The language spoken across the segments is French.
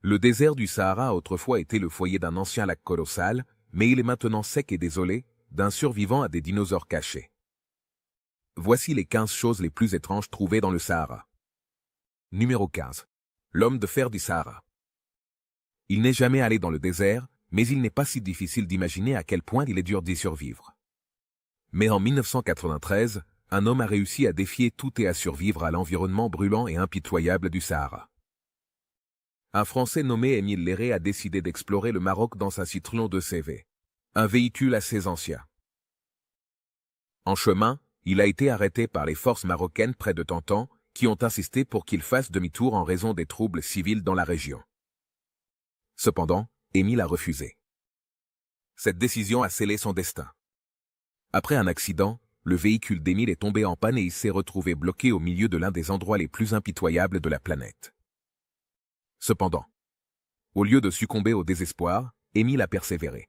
Le désert du Sahara a autrefois été le foyer d'un ancien lac colossal, mais il est maintenant sec et désolé, d'un survivant à des dinosaures cachés. Voici les 15 choses les plus étranges trouvées dans le Sahara. Numéro 15. L'homme de fer du Sahara. Il n'est jamais allé dans le désert, mais il n'est pas si difficile d'imaginer à quel point il est dur d'y survivre. Mais en 1993, un homme a réussi à défier tout et à survivre à l'environnement brûlant et impitoyable du Sahara. Un Français nommé Émile Léré a décidé d'explorer le Maroc dans sa Citroën 2CV, un véhicule assez ancien. En chemin, il a été arrêté par les forces marocaines près de Tantan, qui ont insisté pour qu'il fasse demi-tour en raison des troubles civils dans la région. Cependant, Émile a refusé. Cette décision a scellé son destin. Après un accident, le véhicule d'Émile est tombé en panne et il s'est retrouvé bloqué au milieu de l'un des endroits les plus impitoyables de la planète. Cependant, au lieu de succomber au désespoir, Émile a persévéré.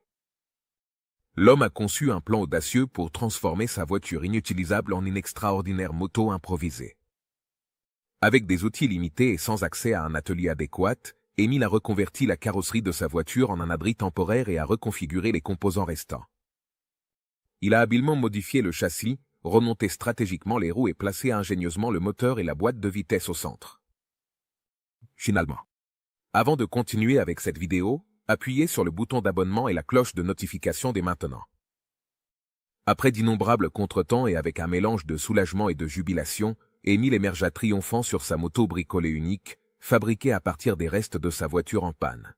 L'homme a conçu un plan audacieux pour transformer sa voiture inutilisable en une extraordinaire moto improvisée. Avec des outils limités et sans accès à un atelier adéquat, Émile a reconverti la carrosserie de sa voiture en un abri temporaire et a reconfiguré les composants restants. Il a habilement modifié le châssis, remonté stratégiquement les roues et placé ingénieusement le moteur et la boîte de vitesse au centre. Finalement, avant de continuer avec cette vidéo, appuyez sur le bouton d'abonnement et la cloche de notification dès maintenant. Après d'innombrables contretemps et avec un mélange de soulagement et de jubilation, Émile émergea triomphant sur sa moto bricolée unique, fabriquée à partir des restes de sa voiture en panne.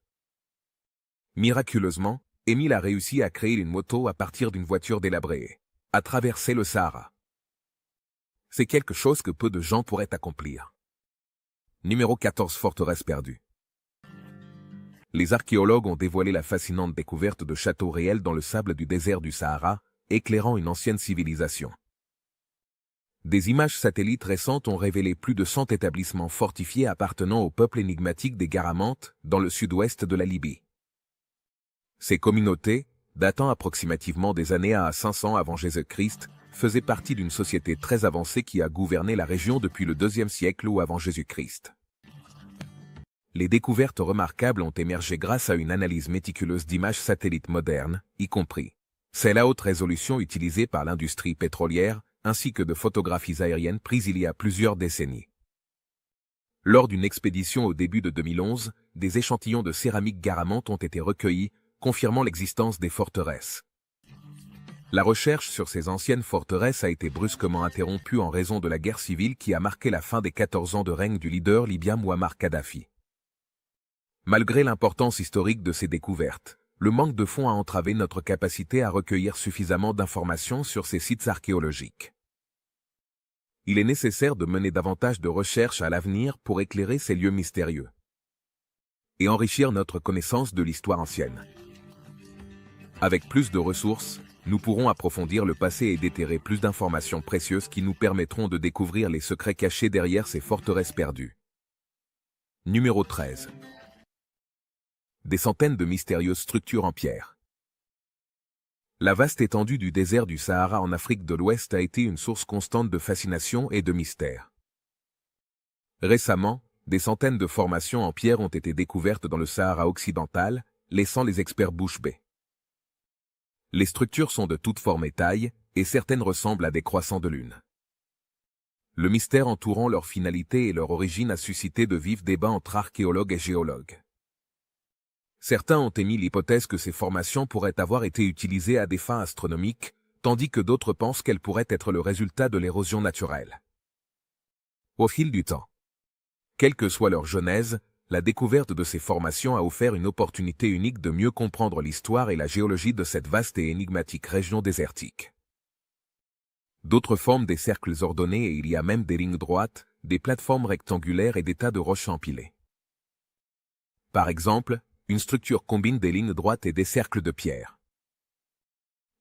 Miraculeusement, Émile a réussi à créer une moto à partir d'une voiture délabrée, à traverser le Sahara. C'est quelque chose que peu de gens pourraient accomplir. Numéro 14. Forteresse perdue. Les archéologues ont dévoilé la fascinante découverte de châteaux réels dans le sable du désert du Sahara, éclairant une ancienne civilisation. Des images satellites récentes ont révélé plus de 100 établissements fortifiés appartenant au peuple énigmatique des Garamantes, dans le sud-ouest de la Libye. Ces communautés, datant approximativement des années à 500 avant Jésus-Christ, faisaient partie d'une société très avancée qui a gouverné la région depuis le IIe siècle ou avant Jésus-Christ. Les découvertes remarquables ont émergé grâce à une analyse méticuleuse d'images satellites modernes, y compris celles à haute résolution utilisées par l'industrie pétrolière, ainsi que de photographies aériennes prises il y a plusieurs décennies. Lors d'une expédition au début de 2011, des échantillons de céramique Garamante ont été recueillis, confirmant l'existence des forteresses. La recherche sur ces anciennes forteresses a été brusquement interrompue en raison de la guerre civile qui a marqué la fin des 14 ans de règne du leader libyen Mouammar Kadhafi. Malgré l'importance historique de ces découvertes, le manque de fonds a entravé notre capacité à recueillir suffisamment d'informations sur ces sites archéologiques. Il est nécessaire de mener davantage de recherches à l'avenir pour éclairer ces lieux mystérieux et enrichir notre connaissance de l'histoire ancienne. Avec plus de ressources, nous pourrons approfondir le passé et déterrer plus d'informations précieuses qui nous permettront de découvrir les secrets cachés derrière ces forteresses perdues. Numéro 13. Des centaines de mystérieuses structures en pierre. La vaste étendue du désert du Sahara en Afrique de l'Ouest a été une source constante de fascination et de mystère. Récemment, des centaines de formations en pierre ont été découvertes dans le Sahara occidental, laissant les experts bouche bée. Les structures sont de toutes formes et tailles, et certaines ressemblent à des croissants de lune. Le mystère entourant leur finalité et leur origine a suscité de vifs débats entre archéologues et géologues. Certains ont émis l'hypothèse que ces formations pourraient avoir été utilisées à des fins astronomiques, tandis que d'autres pensent qu'elles pourraient être le résultat de l'érosion naturelle. Au fil du temps, quelle que soit leur genèse, la découverte de ces formations a offert une opportunité unique de mieux comprendre l'histoire et la géologie de cette vaste et énigmatique région désertique. D'autres forment des cercles ordonnés et il y a même des lignes droites, des plateformes rectangulaires et des tas de roches empilées. Par exemple, une structure combine des lignes droites et des cercles de pierre.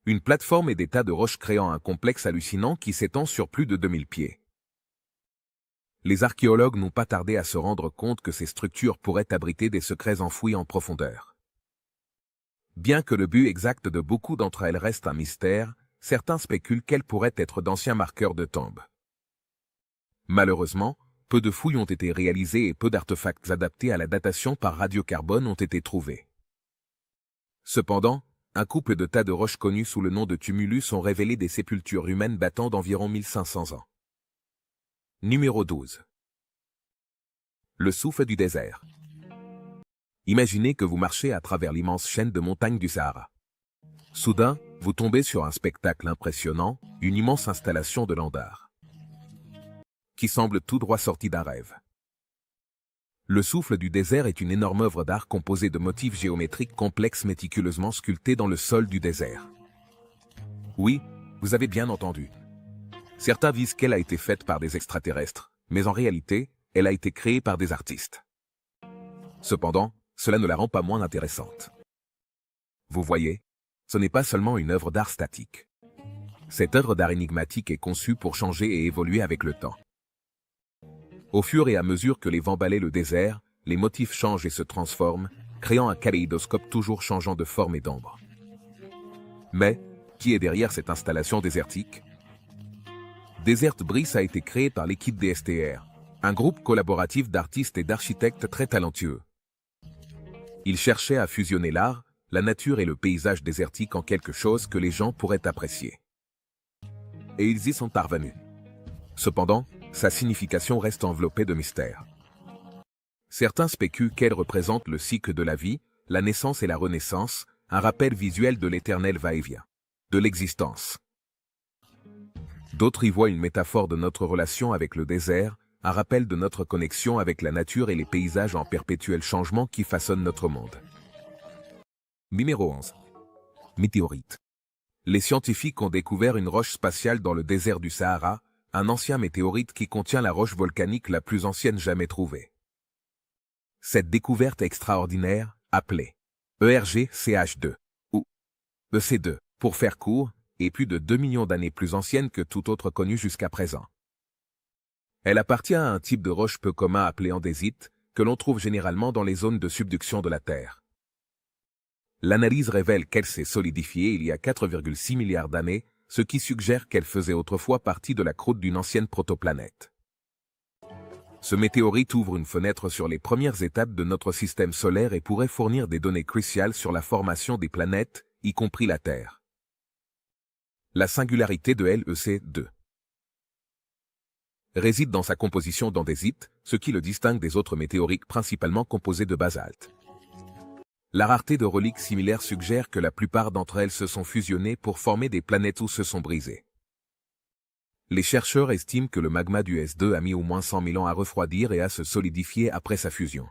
Une plateforme et des tas de roches créant un complexe hallucinant qui s'étend sur plus de 2000 pieds. Les archéologues n'ont pas tardé à se rendre compte que ces structures pourraient abriter des secrets enfouis en profondeur. Bien que le but exact de beaucoup d'entre elles reste un mystère, certains spéculent qu'elles pourraient être d'anciens marqueurs de tombes. Malheureusement, peu de fouilles ont été réalisées et peu d'artefacts adaptés à la datation par radiocarbone ont été trouvés. Cependant, un couple de tas de roches connus sous le nom de tumulus ont révélé des sépultures humaines datant d'environ 1500 ans. Numéro 12. Le souffle du désert. Imaginez que vous marchez à travers l'immense chaîne de montagnes du Sahara. Soudain, vous tombez sur un spectacle impressionnant, une immense installation de land d'art, qui semble tout droit sortie d'un rêve. Le souffle du désert est une énorme œuvre d'art composée de motifs géométriques complexes méticuleusement sculptés dans le sol du désert. Oui, vous avez bien entendu. Certains disent qu'elle a été faite par des extraterrestres, mais en réalité, elle a été créée par des artistes. Cependant, cela ne la rend pas moins intéressante. Vous voyez, ce n'est pas seulement une œuvre d'art statique. Cette œuvre d'art énigmatique est conçue pour changer et évoluer avec le temps. Au fur et à mesure que les vents balaient le désert, les motifs changent et se transforment, créant un kaléidoscope toujours changeant de forme et d'ombre. Mais, qui est derrière cette installation désertique? Desert Breeze a été créé par l'équipe DSTR, un groupe collaboratif d'artistes et d'architectes très talentueux. Ils cherchaient à fusionner l'art, la nature et le paysage désertique en quelque chose que les gens pourraient apprécier. Et ils y sont parvenus. Cependant, sa signification reste enveloppée de mystère. Certains spéculent qu'elle représente le cycle de la vie, la naissance et la renaissance, un rappel visuel de l'éternel va-et-vient, de l'existence. D'autres y voient une métaphore de notre relation avec le désert, un rappel de notre connexion avec la nature et les paysages en perpétuel changement qui façonnent notre monde. Numéro 11. Météorite. Les scientifiques ont découvert une roche spatiale dans le désert du Sahara, un ancien météorite qui contient la roche volcanique la plus ancienne jamais trouvée. Cette découverte extraordinaire, appelée ERG-CH2, ou EC2, pour faire court, est plus de 2 millions d'années plus ancienne que toute autre connue jusqu'à présent. Elle appartient à un type de roche peu commun appelé andésite, que l'on trouve généralement dans les zones de subduction de la Terre. L'analyse révèle qu'elle s'est solidifiée il y a 4,6 milliards d'années, ce qui suggère qu'elle faisait autrefois partie de la croûte d'une ancienne protoplanète. Ce météorite ouvre une fenêtre sur les premières étapes de notre système solaire et pourrait fournir des données cruciales sur la formation des planètes, y compris la Terre. La singularité de LEC2 réside dans sa composition d'andésite, ce qui le distingue des autres météorites principalement composés de basalte. La rareté de reliques similaires suggère que la plupart d'entre elles se sont fusionnées pour former des planètes ou se sont brisées. Les chercheurs estiment que le magma du S2 a mis au moins 100 000 ans à refroidir et à se solidifier après sa fusion.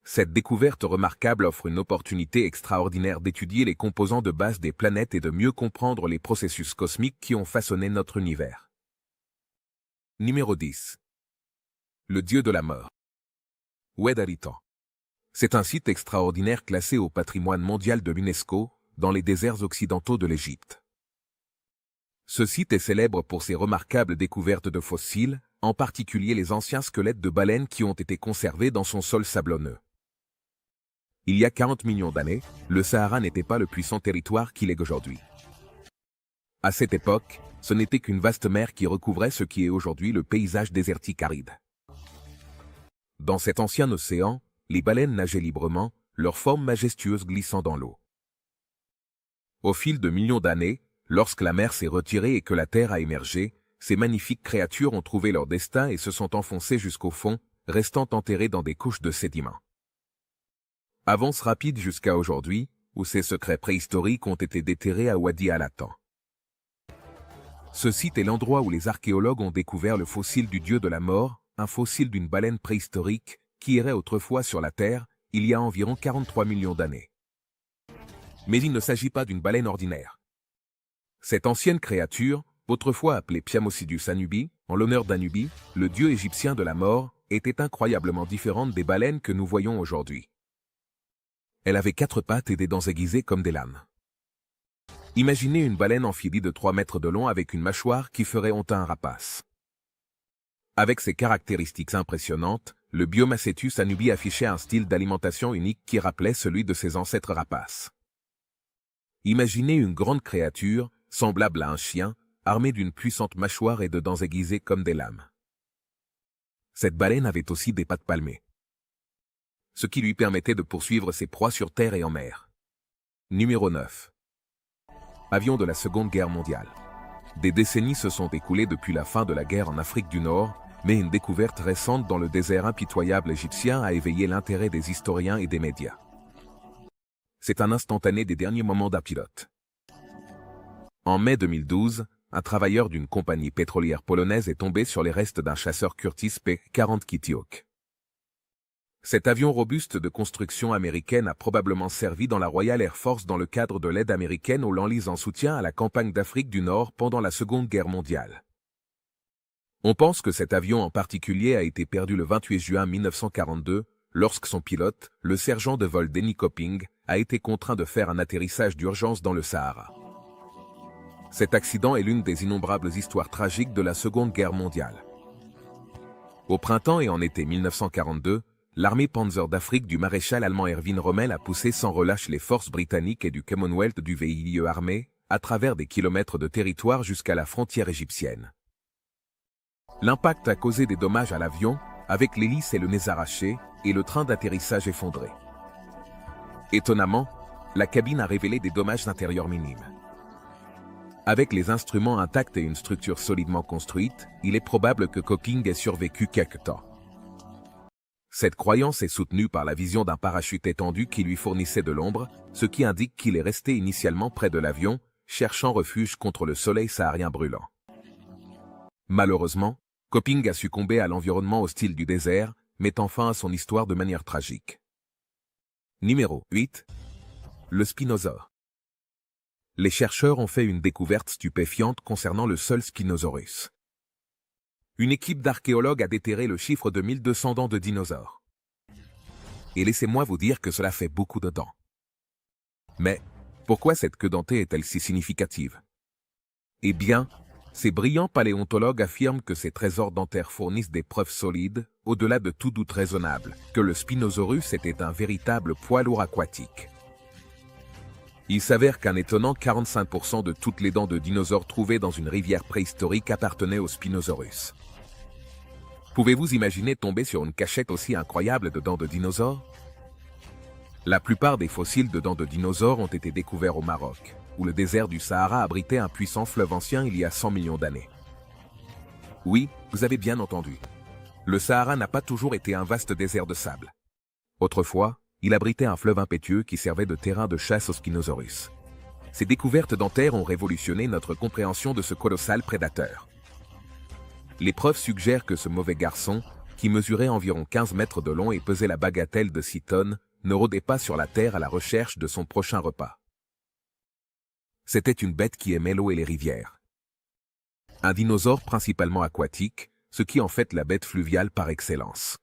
Cette découverte remarquable offre une opportunité extraordinaire d'étudier les composants de base des planètes et de mieux comprendre les processus cosmiques qui ont façonné notre univers. Numéro 10. Le dieu de la mort. Oued Aritan. C'est un site extraordinaire classé au patrimoine mondial de l'UNESCO, dans les déserts occidentaux de l'Égypte. Ce site est célèbre pour ses remarquables découvertes de fossiles, en particulier les anciens squelettes de baleines qui ont été conservés dans son sol sablonneux. Il y a 40 millions d'années, le Sahara n'était pas le puissant territoire qu'il est aujourd'hui. À cette époque, ce n'était qu'une vaste mer qui recouvrait ce qui est aujourd'hui le paysage désertique aride. Dans cet ancien océan, les baleines nageaient librement, leur forme majestueuse glissant dans l'eau. Au fil de millions d'années, lorsque la mer s'est retirée et que la terre a émergé, ces magnifiques créatures ont trouvé leur destin et se sont enfoncées jusqu'au fond, restant enterrées dans des couches de sédiments. Avance rapide jusqu'à aujourd'hui, où ces secrets préhistoriques ont été déterrés à Wadi al-Atan. Ce site est l'endroit où les archéologues ont découvert le fossile du dieu de la mort, un fossile d'une baleine préhistorique, qui errait autrefois sur la Terre, il y a environ 43 millions d'années. Mais il ne s'agit pas d'une baleine ordinaire. Cette ancienne créature, autrefois appelée Piamocidus anubi, en l'honneur d'Anubi, le dieu égyptien de la mort, était incroyablement différente des baleines que nous voyons aujourd'hui. Elle avait 4 pattes et des dents aiguisées comme des lames. Imaginez une baleine amphibie de 3 mètres de long avec une mâchoire qui ferait honte à un rapace. Avec ses caractéristiques impressionnantes, le Biomacetus anubi affichait un style d'alimentation unique qui rappelait celui de ses ancêtres rapaces. Imaginez une grande créature, semblable à un chien, armée d'une puissante mâchoire et de dents aiguisées comme des lames. Cette baleine avait aussi des pattes palmées, ce qui lui permettait de poursuivre ses proies sur terre et en mer. Numéro 9. Avion de la Seconde Guerre mondiale. Des décennies se sont écoulées depuis la fin de la guerre en Afrique du Nord, mais une découverte récente dans le désert impitoyable égyptien a éveillé l'intérêt des historiens et des médias. C'est un instantané des derniers moments d'un pilote. En mai 2012, un travailleur d'une compagnie pétrolière polonaise est tombé sur les restes d'un chasseur Curtiss P-40 Kitty Hawk. Cet avion robuste de construction américaine a probablement servi dans la Royal Air Force dans le cadre de l'aide américaine aux Lanlis en soutien à la campagne d'Afrique du Nord pendant la Seconde Guerre mondiale. On pense que cet avion en particulier a été perdu le 28 juin 1942, lorsque son pilote, le sergent de vol Denny Copping, a été contraint de faire un atterrissage d'urgence dans le Sahara. Cet accident est l'une des innombrables histoires tragiques de la Seconde Guerre mondiale. Au printemps et en été 1942, l'armée Panzer d'Afrique du maréchal allemand Erwin Rommel a poussé sans relâche les forces britanniques et du Commonwealth du VIE armé, à travers des kilomètres de territoire jusqu'à la frontière égyptienne. L'impact a causé des dommages à l'avion, avec l'hélice et le nez arrachés, et le train d'atterrissage effondré. Étonnamment, la cabine a révélé des dommages intérieurs minimes. Avec les instruments intacts et une structure solidement construite, il est probable que Copping ait survécu quelque temps. Cette croyance est soutenue par la vision d'un parachute étendu qui lui fournissait de l'ombre, ce qui indique qu'il est resté initialement près de l'avion, cherchant refuge contre le soleil saharien brûlant. Malheureusement, Copping a succombé à l'environnement hostile du désert, mettant fin à son histoire de manière tragique. Numéro 8. Le Spinosaure. Les chercheurs ont fait une découverte stupéfiante concernant le seul Spinosaurus. Une équipe d'archéologues a déterré le chiffre de 1200 dents de dinosaures. Et laissez-moi vous dire que cela fait beaucoup de dents. Mais, pourquoi cette queue dentée est-elle si significative? Eh bien, ces brillants paléontologues affirment que ces trésors dentaires fournissent des preuves solides, au-delà de tout doute raisonnable, que le Spinosaurus était un véritable poids lourd aquatique. Il s'avère qu'un étonnant 45% de toutes les dents de dinosaures trouvées dans une rivière préhistorique appartenaient au Spinosaurus. Pouvez-vous imaginer tomber sur une cachette aussi incroyable de dents de dinosaures? La plupart des fossiles de dents de dinosaures ont été découverts au Maroc, où le désert du Sahara abritait un puissant fleuve ancien il y a 100 millions d'années. Oui, vous avez bien entendu. Le Sahara n'a pas toujours été un vaste désert de sable. Autrefois, il abritait un fleuve impétueux qui servait de terrain de chasse au Spinosaurus. Ces découvertes dentaires ont révolutionné notre compréhension de ce colossal prédateur. Les preuves suggèrent que ce mauvais garçon, qui mesurait environ 15 mètres de long et pesait la bagatelle de 6 tonnes, ne rôdait pas sur la terre à la recherche de son prochain repas. C'était une bête qui aimait l'eau et les rivières. Un dinosaure principalement aquatique, ce qui en fait la bête fluviale par excellence.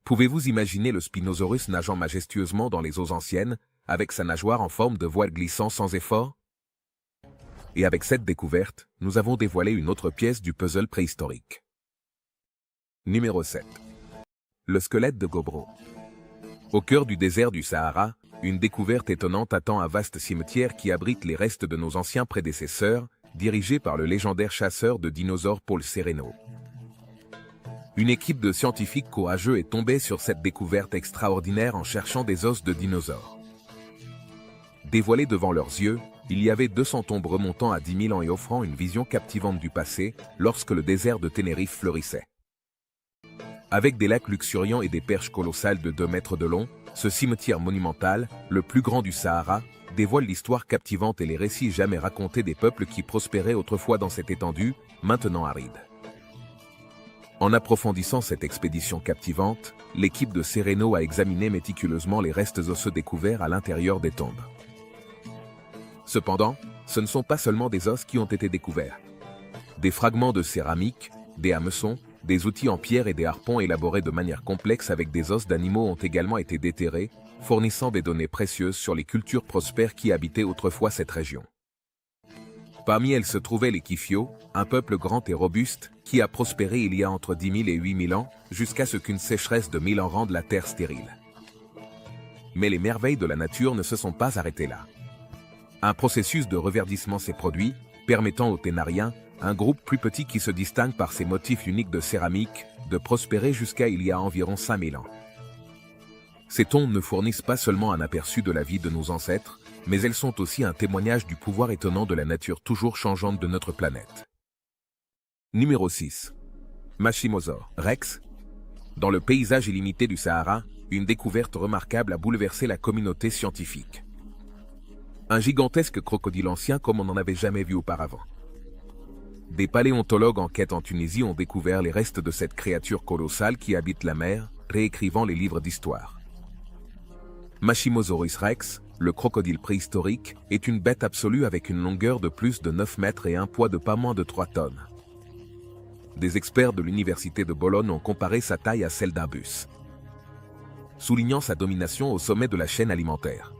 Pouvez-vous imaginer le Spinosaurus nageant majestueusement dans les eaux anciennes, avec sa nageoire en forme de voile glissant sans effort? Et avec cette découverte, nous avons dévoilé une autre pièce du puzzle préhistorique. Numéro 7. Le squelette de Gobro. Au cœur du désert du Sahara, une découverte étonnante attend un vaste cimetière qui abrite les restes de nos anciens prédécesseurs, dirigé par le légendaire chasseur de dinosaures Paul Sereno. Une équipe de scientifiques courageux est tombée sur cette découverte extraordinaire en cherchant des os de dinosaures. Dévoilés devant leurs yeux, il y avait 200 tombes remontant à 10 000 ans et offrant une vision captivante du passé, lorsque le désert de Tenerife fleurissait. Avec des lacs luxuriants et des perches colossales de 2 mètres de long, ce cimetière monumental, le plus grand du Sahara, dévoile l'histoire captivante et les récits jamais racontés des peuples qui prospéraient autrefois dans cette étendue, maintenant aride. En approfondissant cette expédition captivante, l'équipe de Sereno a examiné méticuleusement les restes osseux découverts à l'intérieur des tombes. Cependant, ce ne sont pas seulement des os qui ont été découverts. Des fragments de céramique, des hameçons, des outils en pierre et des harpons élaborés de manière complexe avec des os d'animaux ont également été déterrés, fournissant des données précieuses sur les cultures prospères qui habitaient autrefois cette région. Parmi elles se trouvait les Kifio, un peuple grand et robuste, qui a prospéré il y a entre 10 000 et 8 000 ans, jusqu'à ce qu'une sécheresse de 1000 ans rende la terre stérile. Mais les merveilles de la nature ne se sont pas arrêtées là. Un processus de reverdissement s'est produit, permettant aux Ténariens, un groupe plus petit qui se distingue par ses motifs uniques de céramique, de prospérer jusqu'à il y a environ 5000 ans. Ces tombes ne fournissent pas seulement un aperçu de la vie de nos ancêtres, mais elles sont aussi un témoignage du pouvoir étonnant de la nature toujours changeante de notre planète. Numéro 6. Machimosaure Rex. Dans le paysage illimité du Sahara, une découverte remarquable a bouleversé la communauté scientifique. Un gigantesque crocodile ancien comme on n'en avait jamais vu auparavant. Des paléontologues en quête en Tunisie ont découvert les restes de cette créature colossale qui habite la mer, réécrivant les livres d'histoire. Machimosaurus rex, le crocodile préhistorique, est une bête absolue avec une longueur de plus de 9 mètres et un poids de pas moins de 3 tonnes. Des experts de l'université de Bologne ont comparé sa taille à celle d'un bus, soulignant sa domination au sommet de la chaîne alimentaire.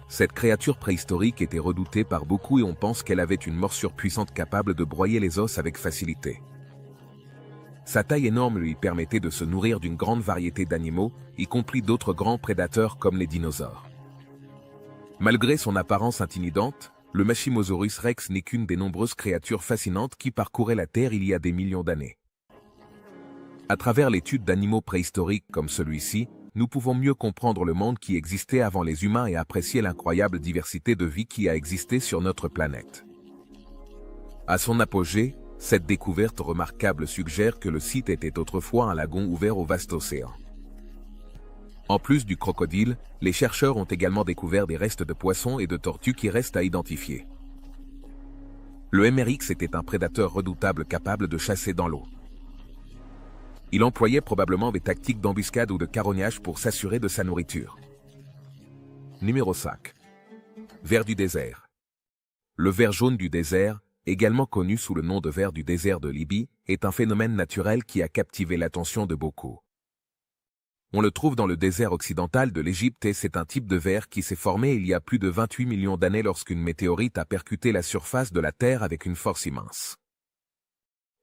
Cette créature préhistorique était redoutée par beaucoup et on pense qu'elle avait une morsure puissante capable de broyer les os avec facilité. Sa taille énorme lui permettait de se nourrir d'une grande variété d'animaux, y compris d'autres grands prédateurs comme les dinosaures. Malgré son apparence intimidante, le Machimosaurus rex n'est qu'une des nombreuses créatures fascinantes qui parcouraient la Terre il y a des millions d'années. À travers l'étude d'animaux préhistoriques comme celui-ci, nous pouvons mieux comprendre le monde qui existait avant les humains et apprécier l'incroyable diversité de vie qui a existé sur notre planète. À son apogée, cette découverte remarquable suggère que le site était autrefois un lagon ouvert au vaste océan. En plus du crocodile, les chercheurs ont également découvert des restes de poissons et de tortues qui restent à identifier. Le MRX était un prédateur redoutable capable de chasser dans l'eau. Il employait probablement des tactiques d'embuscade ou de carognage pour s'assurer de sa nourriture. Numéro 5. Ver du désert. Le ver jaune du désert, également connu sous le nom de ver du désert de Libye, est un phénomène naturel qui a captivé l'attention de beaucoup. On le trouve dans le désert occidental de l'Égypte et c'est un type de ver qui s'est formé il y a plus de 28 millions d'années lorsqu'une météorite a percuté la surface de la Terre avec une force immense.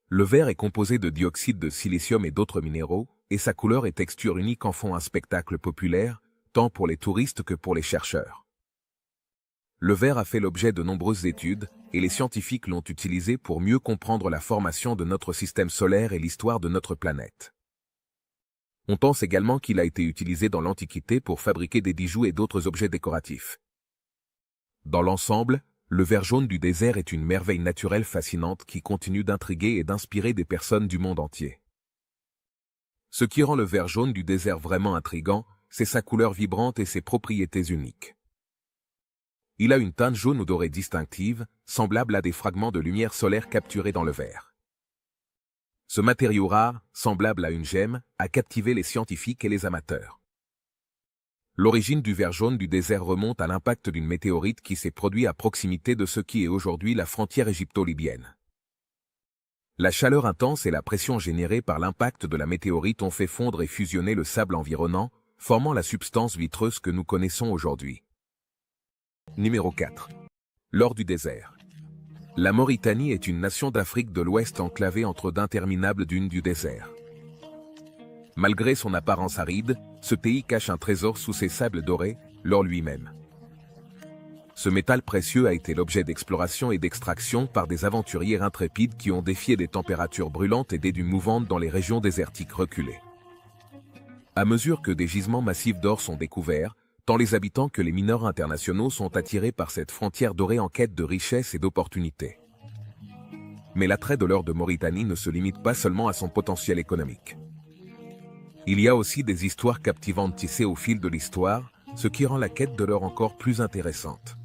Le ver est composé de dioxyde de silicium et d'autres minéraux, et sa couleur et texture unique en font un spectacle populaire, tant pour les touristes que pour les chercheurs. Le ver a fait l'objet de nombreuses études, et les scientifiques l'ont utilisé pour mieux comprendre la formation de notre système solaire et l'histoire de notre planète. On pense également qu'il a été utilisé dans l'Antiquité pour fabriquer des bijoux et d'autres objets décoratifs. Dans l'ensemble, le ver jaune du désert est une merveille naturelle fascinante qui continue d'intriguer et d'inspirer des personnes du monde entier. Ce qui rend le ver jaune du désert vraiment intrigant, c'est sa couleur vibrante et ses propriétés uniques. Il a une teinte jaune ou dorée distinctive, semblable à des fragments de lumière solaire capturés dans le verre. Ce matériau rare, semblable à une gemme, a captivé les scientifiques et les amateurs. L'origine du ver jaune du désert remonte à l'impact d'une météorite qui s'est produite à proximité de ce qui est aujourd'hui la frontière égypto-libyenne. La chaleur intense et la pression générée par l'impact de la météorite ont fait fondre et fusionner le sable environnant, formant la substance vitreuse que nous connaissons aujourd'hui. Numéro 4. L'or du désert. La Mauritanie est une nation d'Afrique de l'Ouest enclavée entre d'interminables dunes du désert. Malgré son apparence aride, ce pays cache un trésor sous ses sables dorés, l'or lui-même. Ce métal précieux a été l'objet d'exploration et d'extraction par des aventuriers intrépides qui ont défié des températures brûlantes et des dunes mouvantes dans les régions désertiques reculées. À mesure que des gisements massifs d'or sont découverts, tant les habitants que les mineurs internationaux sont attirés par cette frontière dorée en quête de richesse et d'opportunités. Mais l'attrait de l'or de Mauritanie ne se limite pas seulement à son potentiel économique. Il y a aussi des histoires captivantes tissées au fil de l'histoire, ce qui rend la quête de l'or encore plus intéressante.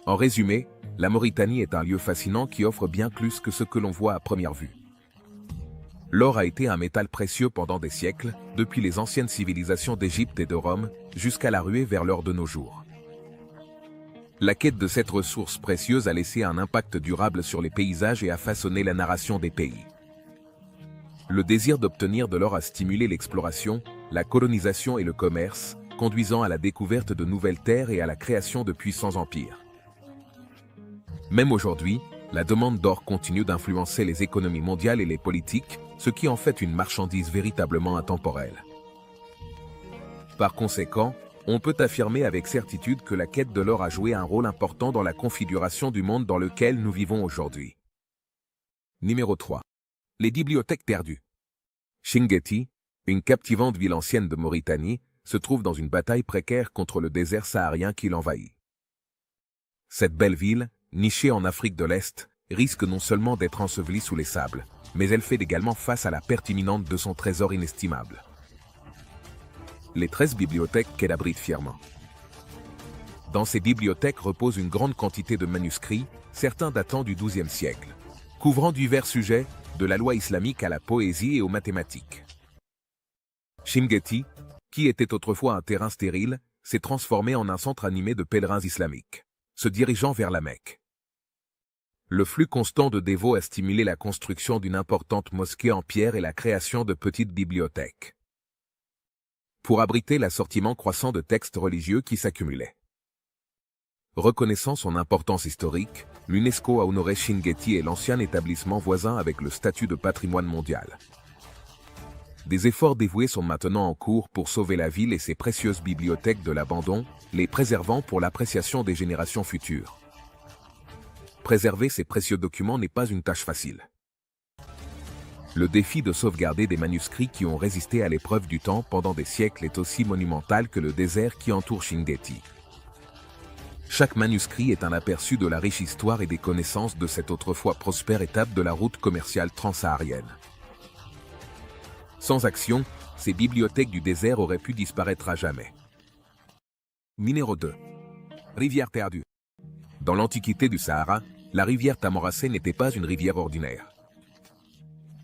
En résumé, la Mauritanie est un lieu fascinant qui offre bien plus que ce que l'on voit à première vue. L'or a été un métal précieux pendant des siècles, depuis les anciennes civilisations d'Égypte et de Rome, jusqu'à la ruée vers l'or de nos jours. La quête de cette ressource précieuse a laissé un impact durable sur les paysages et a façonné la narration des pays. Le désir d'obtenir de l'or a stimulé l'exploration, la colonisation et le commerce, conduisant à la découverte de nouvelles terres et à la création de puissants empires. Même aujourd'hui, la demande d'or continue d'influencer les économies mondiales et les politiques, ce qui en fait une marchandise véritablement intemporelle. Par conséquent, On peut affirmer avec certitude que la quête de l'or a joué un rôle important dans la configuration du monde dans lequel nous vivons aujourd'hui. Numéro 3. Les bibliothèques perdues. Chinguetti, une captivante ville ancienne de Mauritanie, se trouve dans une bataille précaire contre le désert saharien qui l'envahit. Cette belle ville, nichée en Afrique de l'Est, risque non seulement d'être ensevelie sous les sables, mais elle fait également face à la perte imminente de son trésor inestimable. Les 13 bibliothèques qu'elle abrite fièrement. Dans ces bibliothèques repose une grande quantité de manuscrits, certains datant du XIIe siècle, couvrant divers sujets, de la loi islamique à la poésie et aux mathématiques. Chinguetti, qui était autrefois un terrain stérile, s'est transformé en un centre animé de pèlerins islamiques, se dirigeant vers la Mecque. Le flux constant de dévots a stimulé la construction d'une importante mosquée en pierre et la création de petites bibliothèques, pour abriter l'assortiment croissant de textes religieux qui s'accumulaient. Reconnaissant son importance historique, l'UNESCO a honoré Chinguetti et l'ancien établissement voisin avec le statut de patrimoine mondial. Des efforts dévoués sont maintenant en cours pour sauver la ville et ses précieuses bibliothèques de l'abandon, les préservant pour l'appréciation des générations futures. Préserver ces précieux documents n'est pas une tâche facile. Le défi de sauvegarder des manuscrits qui ont résisté à l'épreuve du temps pendant des siècles est aussi monumental que le désert qui entoure Chinguetti. Chaque manuscrit est un aperçu de la riche histoire et des connaissances de cette autrefois prospère étape de la route commerciale transsaharienne. Sans action, ces bibliothèques du désert auraient pu disparaître à jamais. Numéro 2. Rivière perdue. Dans l'Antiquité du Sahara, la rivière Tamanrasset n'était pas une rivière ordinaire.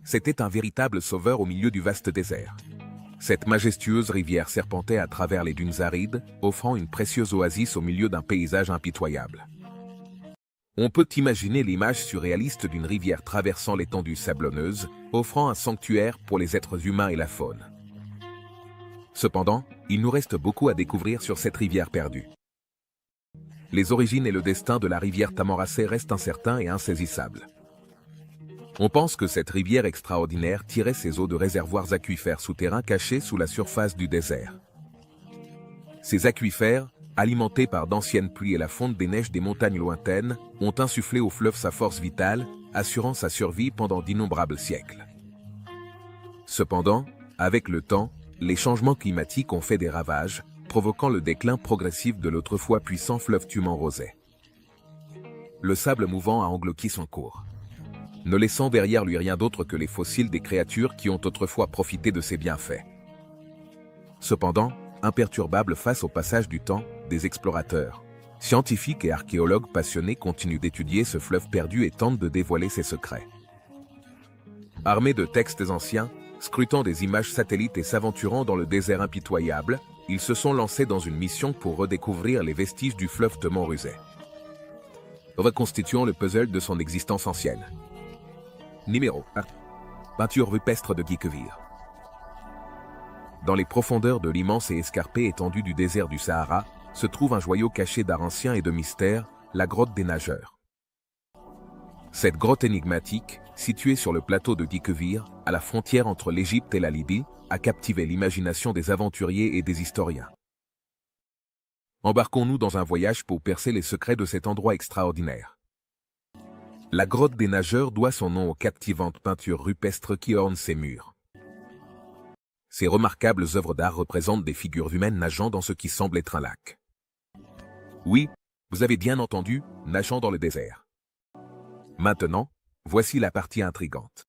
C'était un véritable sauveur au milieu du vaste désert. Cette majestueuse rivière serpentait à travers les dunes arides, offrant une précieuse oasis au milieu d'un paysage impitoyable. On peut imaginer l'image surréaliste d'une rivière traversant l'étendue sablonneuse, offrant un sanctuaire pour les êtres humains et la faune. Cependant, il nous reste beaucoup à découvrir sur cette rivière perdue. Les origines et le destin de la rivière Tamanrasset restent incertains et insaisissables. On pense que cette rivière extraordinaire tirait ses eaux de réservoirs aquifères souterrains cachés sous la surface du désert. Ces aquifères, alimentés par d'anciennes pluies et la fonte des neiges des montagnes lointaines, ont insufflé au fleuve sa force vitale, assurant sa survie pendant d'innombrables siècles. Cependant, avec le temps, les changements climatiques ont fait des ravages, provoquant le déclin progressif de l'autrefois puissant fleuve Tuman-Rosay. Le sable mouvant a englouti son cours, ne laissant derrière lui rien d'autre que les fossiles des créatures qui ont autrefois profité de ses bienfaits. Cependant, imperturbables face au passage du temps, des explorateurs, scientifiques et archéologues passionnés continuent d'étudier ce fleuve perdu et tentent de dévoiler ses secrets. Armés de textes anciens, scrutant des images satellites et s'aventurant dans le désert impitoyable, ils se sont lancés dans une mission pour redécouvrir les vestiges du fleuve Tamanrasset, reconstituant le puzzle de son existence ancienne. Numéro 1. Peinture rupestre de Guy Queville. Dans les profondeurs de l'immense et escarpée étendue du désert du Sahara, se trouve un joyau caché d'art ancien et de mystère, la grotte des nageurs. Cette grotte énigmatique, située sur le plateau de Guy-Queville, à la frontière entre l'Égypte et la Libye, a captivé l'imagination des aventuriers et des historiens. Embarquons-nous dans un voyage pour percer les secrets de cet endroit extraordinaire. La grotte des nageurs doit son nom aux captivantes peintures rupestres qui ornent ses murs. Ces remarquables œuvres d'art représentent des figures humaines nageant dans ce qui semble être un lac. Oui, vous avez bien entendu, nageant dans le désert. Maintenant, voici la partie intrigante.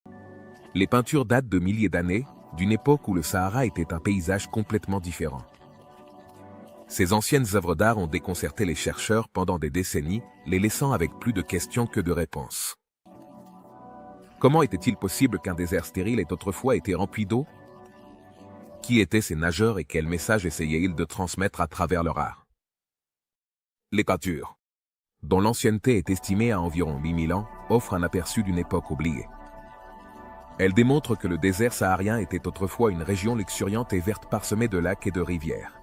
Les peintures datent de milliers d'années, d'une époque où le Sahara était un paysage complètement différent. Ces anciennes œuvres d'art ont déconcerté les chercheurs pendant des décennies, les laissant avec plus de questions que de réponses. Comment était-il possible qu'un désert stérile ait autrefois été rempli d'eau? Qui étaient ces nageurs et quel message essayaient-ils de transmettre à travers leur art? Les peintures, dont l'ancienneté est estimée à environ 8000 ans, offrent un aperçu d'une époque oubliée. Elles démontrent que le désert saharien était autrefois une région luxuriante et verte parsemée de lacs et de rivières.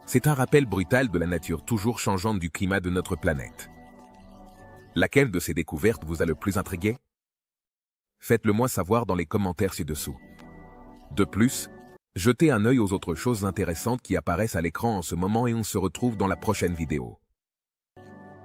C'est un rappel brutal de la nature toujours changeante du climat de notre planète. Laquelle de ces découvertes vous a le plus intrigué? Faites-le moi savoir dans les commentaires ci-dessous. De plus, Jetez un œil aux autres choses intéressantes qui apparaissent à l'écran en ce moment et on se retrouve dans la prochaine vidéo.